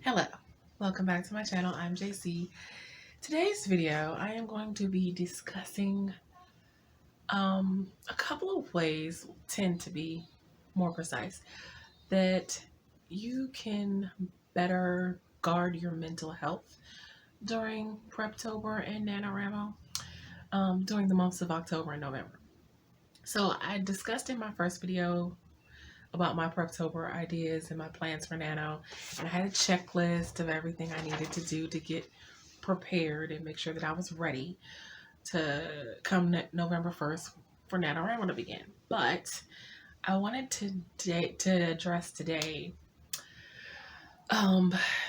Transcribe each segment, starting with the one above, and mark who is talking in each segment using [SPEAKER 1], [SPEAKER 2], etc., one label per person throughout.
[SPEAKER 1] Hello, welcome back to my channel. I'm JC. Today's video, I am going to be discussing a couple of ways, tend to be more precise, that you can better guard your mental health during Prep-Tober and NaNo during the months of October and November. So I discussed in my first video about my Prep-Tober ideas and my plans for NaNo, and I had a checklist of everything I needed to do to get prepared and make sure that I was ready to come November 1st for NaNo to begin. But I wanted to address today,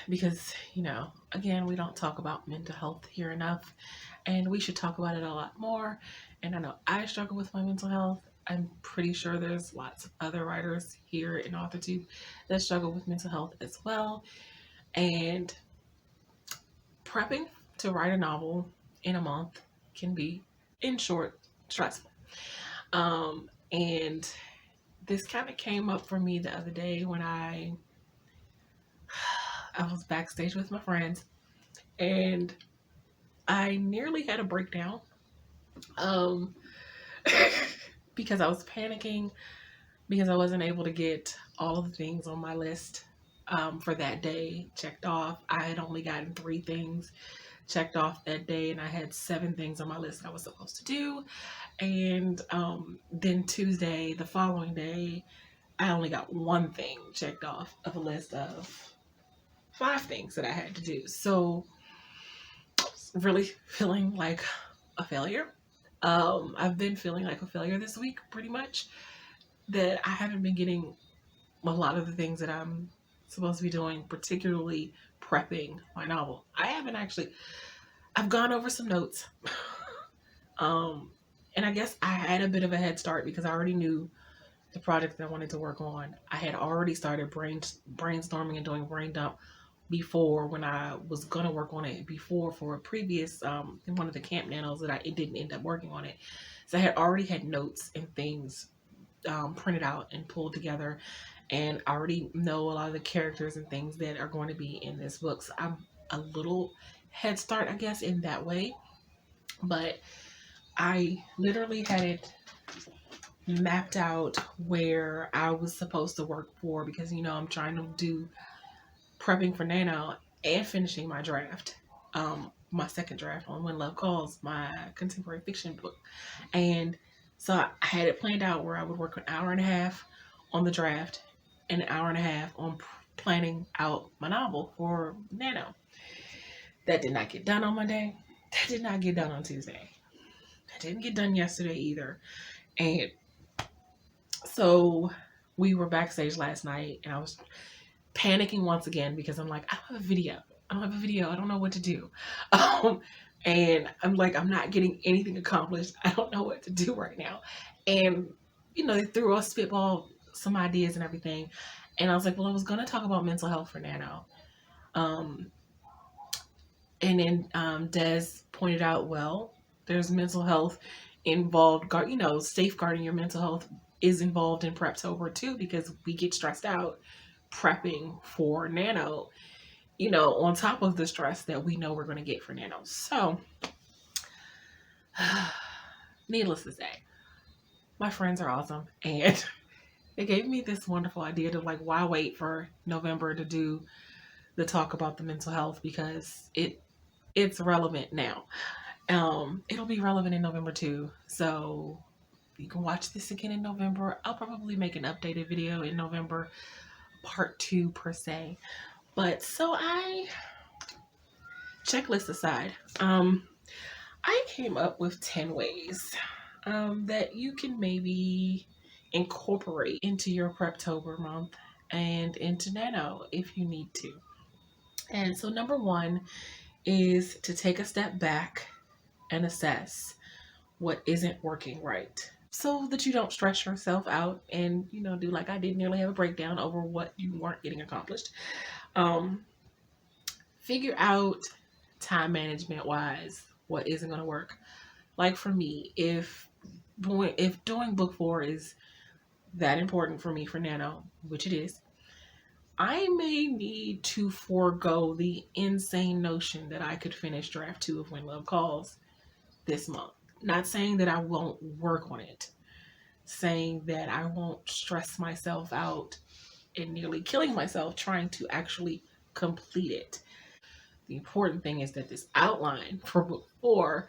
[SPEAKER 1] because, again, we don't talk about mental health here enough, and we should talk about it a lot more. And I know I struggle with my mental health. I'm pretty sure there's lots of other writers here in AuthorTube that struggle with mental health as well. And prepping to write a novel in a month can be, in short, stressful. And this kind of came up for me the other day when I was backstage with my friends, and I nearly had a breakdown because I was panicking because I wasn't able to get all of the things on my list for that day checked off. I had only gotten 3 things checked off that day, and I had 7 things on my list I was supposed to do. And then Tuesday, the following day, I only got 1 thing checked off of a list of 5 things that I had to do. So I was really feeling like a failure. I've been feeling like a failure this week, pretty much, that I haven't been getting a lot of the things that I'm supposed to be doing, particularly prepping my novel. I've gone over some notes. And I guess I had a bit of a head start because I already knew the project that I wanted to work on. I had already started brainstorming and doing brain dump before, when I was gonna work on it before, for a previous in one of the camp nanos that it didn't end up working on it. So I had already had notes and things printed out and pulled together, and I already know a lot of the characters and things that are going to be in this book. So I'm a little head start, I guess, in that way. But I literally had it mapped out where I was supposed to work for, because I'm trying to do prepping for NaNo and finishing my draft, my second draft on When Love Calls, my contemporary fiction book. And so I had it planned out where I would work an hour and a half on the draft and an hour and a half on planning out my novel for NaNo. That did not get done on Monday. That did not get done on Tuesday. That didn't get done yesterday either. And so we were backstage last night, and I was panicking once again because I'm like, I don't have a video. I don't know what to do. And I'm like, I'm not getting anything accomplished. I don't know what to do right now. And, they threw us spitball some ideas and everything. And I was like, well, I was going to talk about mental health for NaNo. And then Des pointed out, well, there's mental health involved, safeguarding your mental health is involved in Prep-Tober too, because we get stressed out prepping for NaNo, on top of the stress that we know we're going to get for NaNo. So, needless to say, my friends are awesome, and they gave me this wonderful idea to, like, why wait for November to do the talk about the mental health, because it's relevant now. It'll be relevant in November too, so you can watch this again in November. I'll probably make an updated video in November, part 2 per se. But so checklist aside, I came up with 10 ways that you can maybe incorporate into your Prep-Tober month and into NaNo if you need to. And so number 1 is to take a step back and assess what isn't working right, so that you don't stress yourself out and, do like I did, nearly have a breakdown over what you weren't getting accomplished. Figure out, time management wise, what isn't going to work. Like for me, if doing book 4 is that important for me for NaNo, which it is, I may need to forego the insane notion that I could finish draft 2 of When Love Calls this month. Not saying that I won't work on it, saying that I won't stress myself out and nearly killing myself trying to actually complete it. The important thing is that this outline for book 4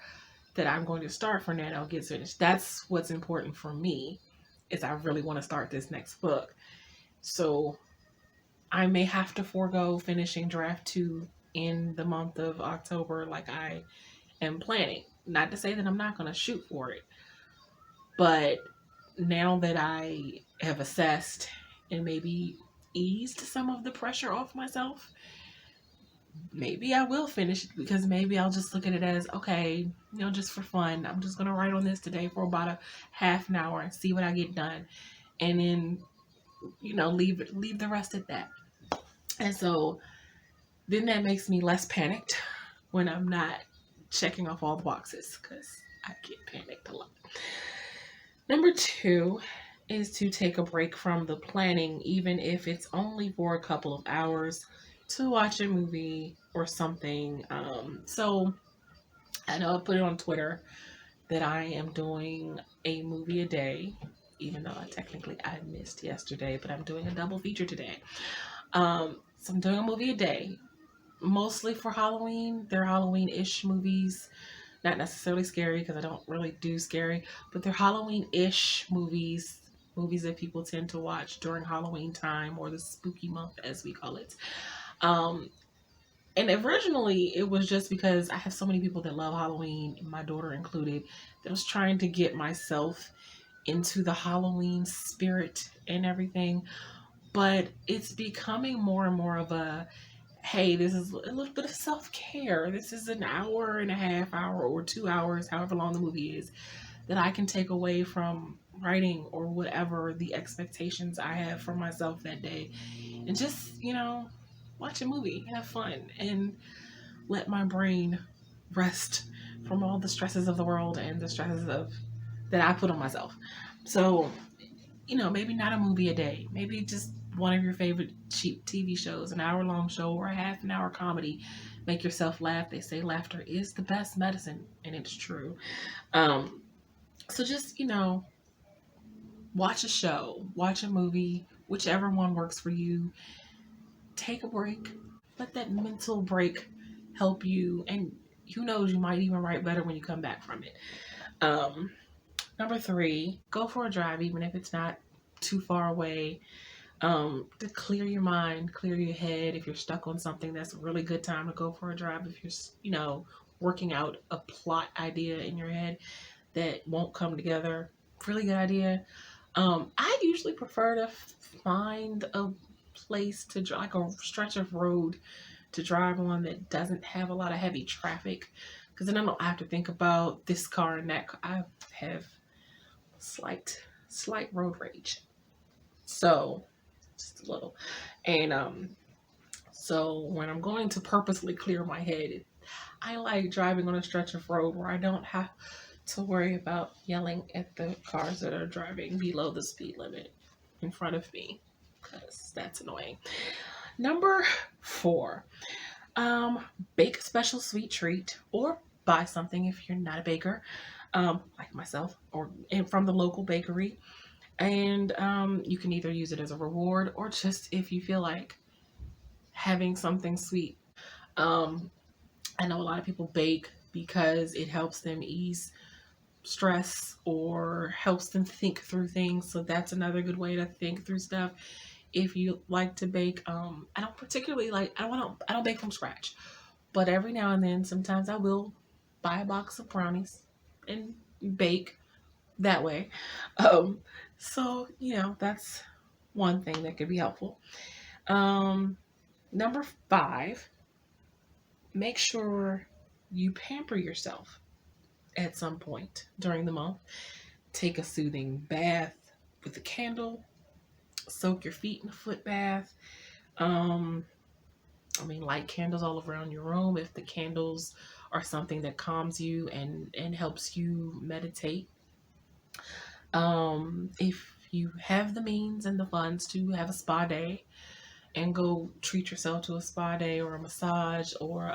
[SPEAKER 1] that I'm going to start for NaNo gets finished. That's what's important for me, is I really want to start this next book. So I may have to forego finishing draft 2 in the month of October like I am planning. Not to say that I'm not going to shoot for it, but now that I have assessed and maybe eased some of the pressure off myself, maybe I will finish it, because maybe I'll just look at it as, okay, just for fun, I'm just going to write on this today for about a half an hour and see what I get done. And then, leave the rest at that. And so then that makes me less panicked when I'm not checking off all the boxes, because I get panicked a lot. Number 2 is to take a break from the planning, even if it's only for a couple of hours, to watch a movie or something. So I know I put it on Twitter that I am doing a movie a day, even though I missed yesterday, but I'm doing a double feature today. So I'm doing a movie a day, mostly for Halloween. They're Halloween-ish movies. Not necessarily scary, because I don't really do scary, but they're Halloween-ish movies that people tend to watch during Halloween time, or the spooky month as we call it. And originally it was just because I have so many people that love Halloween, my daughter included, that I was trying to get myself into the Halloween spirit and everything. But it's becoming more and more of a, hey, this is a little bit of self-care. This is an hour and a half hour or 2 hours, however long the movie is, that I can take away from writing or whatever the expectations I have for myself that day, and just, watch a movie, have fun, and let my brain rest from all the stresses of the world and the stresses that I put on myself. So, maybe not a movie a day, maybe just one of your favorite cheap TV shows, an hour-long show or a half an hour comedy. Make yourself laugh. They say laughter is the best medicine, and it's true. So just, watch a show, watch a movie, whichever one works for you. Take a break. Let that mental break help you, and who knows, you might even write better when you come back from it. Number 3, go for a drive, even if it's not too far away. To clear your mind, clear your head. If you're stuck on something, that's a really good time to go for a drive. If you're, working out a plot idea in your head that won't come together, really good idea. I usually prefer to find a place to drive, like a stretch of road to drive on that doesn't have a lot of heavy traffic, because then I don't have to think about this car and that car. I have slight road rage, so just a little. And so when I'm going to purposely clear my head, I like driving on a stretch of road where I don't have to worry about yelling at the cars that are driving below the speed limit in front of me, because that's annoying. Number 4, bake a special sweet treat, or buy something if you're not a baker, like myself, or from the local bakery. And you can either use it as a reward, or just if you feel like having something sweet. I know a lot of people bake because it helps them ease stress or helps them think through things. So that's another good way to think through stuff. If you like to bake, I don't particularly like, I don't bake from scratch, but every now and then, sometimes I will buy a box of brownies and bake that way. So, that's one thing that could be helpful. Number 5, make sure you pamper yourself at some point during the month. Take a soothing bath with a candle. Soak your feet in a foot bath. Light candles all around your room if the candles are something that calms you and helps you meditate. If you have the means and the funds to have a spa day and go treat yourself to a spa day or a massage or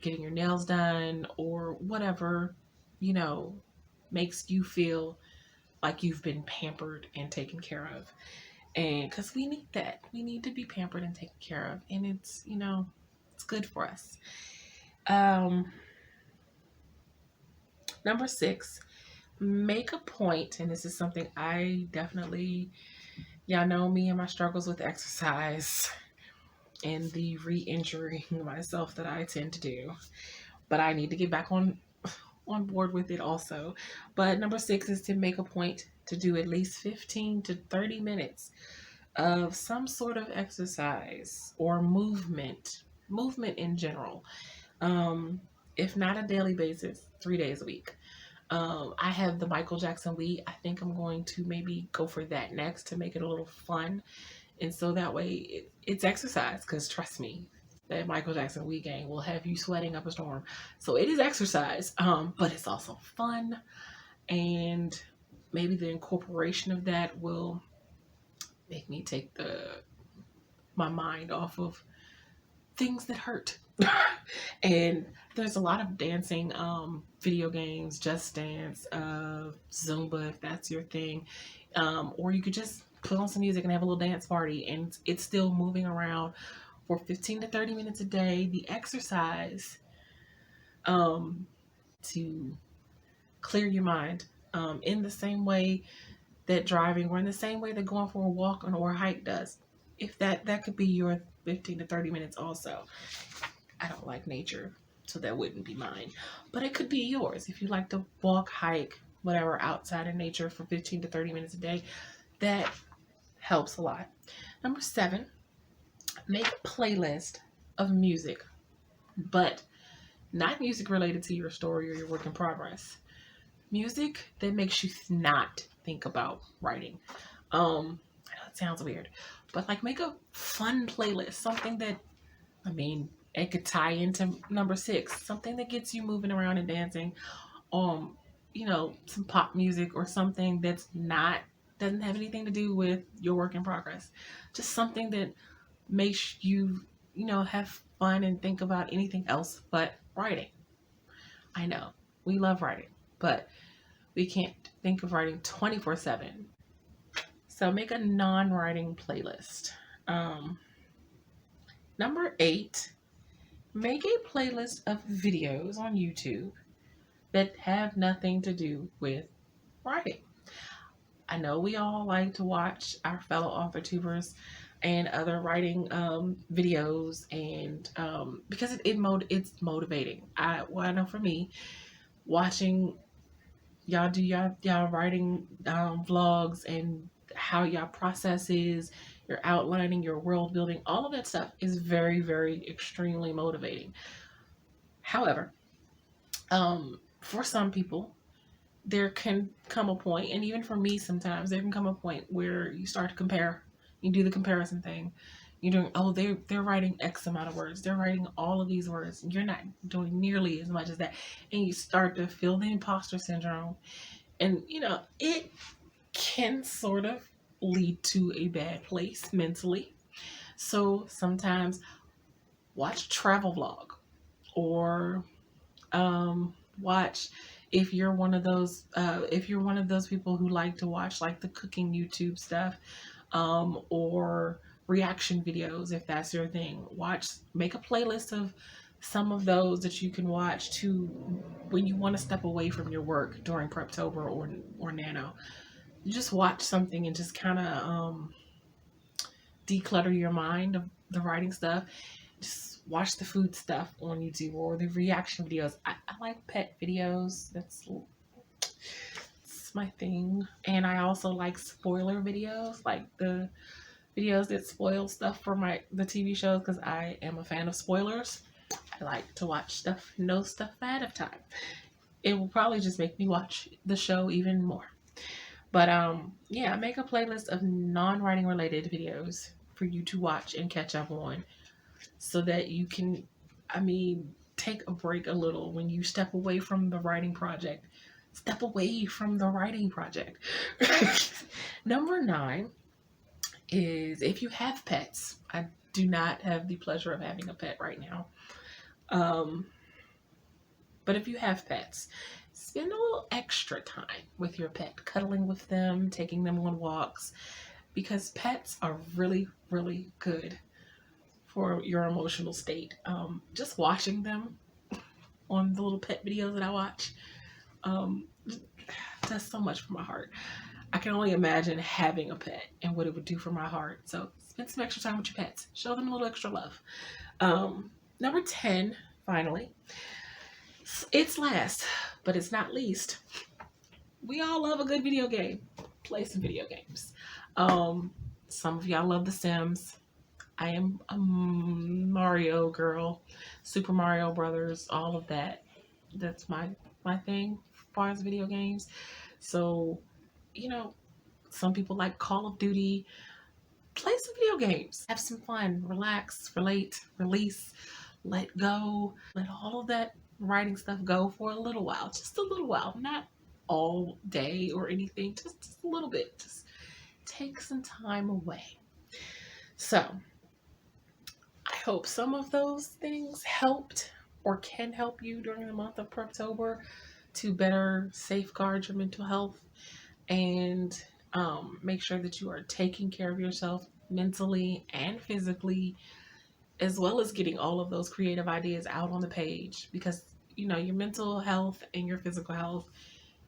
[SPEAKER 1] getting your nails done or whatever, you know, makes you feel like you've been pampered and taken care of. And because we need that, we need to be pampered and taken care of. And it's, you know, it's good for us. Number 6, make a point, and this is something I definitely, y'all know me and my struggles with exercise and the re-injuring myself that I tend to do, but I need to get back on board with it also. But number 6 is to make a point to do at least 15 to 30 minutes of some sort of exercise or movement in general. If not a daily basis, 3 days a week. I have the Michael Jackson Wii. I think I'm going to maybe go for that next to make it a little fun. And so that way it's exercise, because trust me, that Michael Jackson Wii game will have you sweating up a storm. So it is exercise, but it's also fun. And maybe the incorporation of that will make me take my mind off of things that hurt. And there's a lot of dancing video games, Just Dance, Zumba, if that's your thing. Or you could just put on some music and have a little dance party, and it's still moving around for 15 to 30 minutes a day. The exercise to clear your mind in the same way that driving, or in the same way that going for a walk or a hike does. If that could be your 15 to 30 minutes also. I don't like nature, so that wouldn't be mine. But it could be yours. If you like to walk, hike, whatever, outside in nature for 15 to 30 minutes a day, that helps a lot. Number 7, make a playlist of music, but not music related to your story or your work in progress. Music that makes you not think about writing. I know it sounds weird, but like make a fun playlist, something that, I mean, it could tie into number 6, something that gets you moving around and dancing. You know, some pop music or something that's doesn't have anything to do with your work in progress. Just something that makes you, you know, have fun and think about anything else but writing. I know we love writing, but we can't think of writing 24/7. So make a non-writing playlist. Number 8, make a playlist of videos on YouTube that have nothing to do with writing. I know we all like to watch our fellow AuthorTubers and other writing videos, and because it's motivating. I know for me, watching y'all do y'all writing vlogs and how y'all processes, your outlining, your world building, all of that stuff is very, very extremely motivating. However, for some people, there can come a point, and even for me sometimes, there can come a point where you start to compare. You do the comparison thing. You're doing, oh, they're writing X amount of words. They're writing all of these words. You're not doing nearly as much as that. And you start to feel the imposter syndrome. And, you know, it can sort of lead to a bad place mentally. So sometimes watch a travel vlog, or watch, if you're one of those people who like to watch like the cooking YouTube stuff, or reaction videos, if that's your thing. Make a playlist of some of those that you can watch to when you want to step away from your work during Prep-Tober or NaNo. You just watch something and just kind of declutter your mind of the writing stuff. Just watch the food stuff on YouTube or the reaction videos. I like pet videos. That's my thing. And I also like spoiler videos, like the videos that spoil stuff for the TV shows, because I am a fan of spoilers. I like to watch stuff, know stuff ahead of time. It will probably just make me watch the show even more. But yeah, make a playlist of non-writing related videos for you to watch and catch up on, so that you can, take a break a little when you step away from the writing project. Step away from the writing project. Number 9, is if you have pets. I do not have the pleasure of having a pet right now. Um, but if you have pets, spend a little extra time with your pet, cuddling with them, taking them on walks, because pets are really, really good for your emotional state. Just watching them on the little pet videos that I watch um, does so much for my heart. I can only imagine having a pet and what it would do for my heart. So spend some extra time with your pets. Show them a little extra love. Number 10, finally, it's last, but it's not least. We all love a good video game. Play some video games. Some of y'all love The Sims. I am a Mario girl, Super Mario Brothers, all of that. That's my thing as far as video games. So, you know, some people like Call of Duty. Play some video games. Have some fun. Relax, relate, release, let go. Let all of that writing stuff go for a little while. Just a little while. Not all day or anything. Just a little bit. Just take some time away. So, I hope some of those things helped or can help you during the month of Prep-Tober to better safeguard your mental health and make sure that you are taking care of yourself mentally and physically, as well as getting all of those creative ideas out on the page, because your mental health and your physical health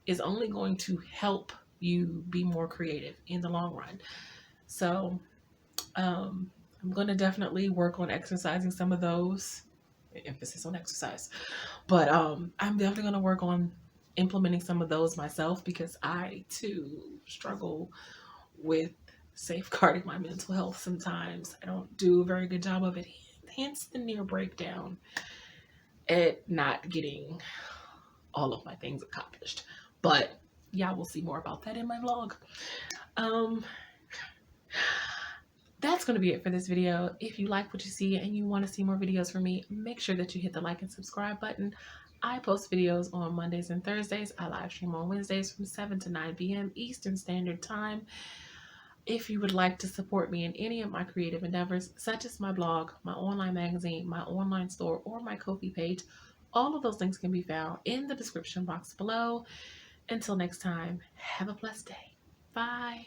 [SPEAKER 1] is only going to help you be more creative in the long run. So I'm going to definitely work on exercising some of those, emphasis on exercise, but I'm definitely going to work on implementing some of those myself, because I too struggle with safeguarding my mental health sometimes. I don't do a very good job of it, hence the near breakdown at not getting all of my things accomplished. But yeah, we'll see more about that in my vlog. That's going to be it for this video. If you like what you see and you want to see more videos from me, make sure that you hit the like and subscribe button. I post videos on Mondays and Thursdays. I live stream on Wednesdays from 7 to 9 p.m. Eastern Standard Time. If you would like to support me in any of my creative endeavors, such as my blog, my online magazine, my online store, or my Ko-fi page, all of those links can be found in the description box below. Until next time, have a blessed day. Bye.